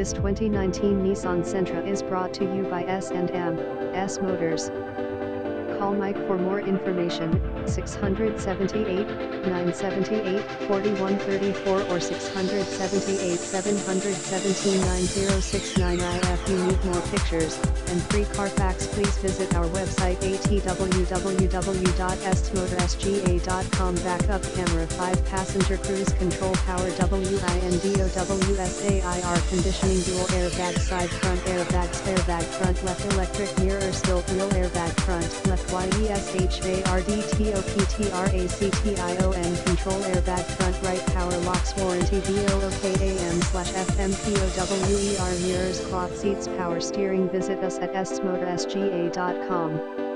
This 2019 Nissan Sentra is brought to you by S&M Motors. Call Mike for more information, 678-978-4134 or 678-717-90069. If you need more pictures and free Carfax, please visit our website www.stmotorsga.com. Backup camera, 5-passenger cruise control, power windowsair conditioning, dual airbag, side front airbag, spare bag, front left electric mirror, stilt wheel airbag, front left YESHARDTOPTRACTION control airbag, front right power locks, warranty BOOKAM/FMPOWER mirrors, cloth seats, power steering. Visit us at stmotorsga.com.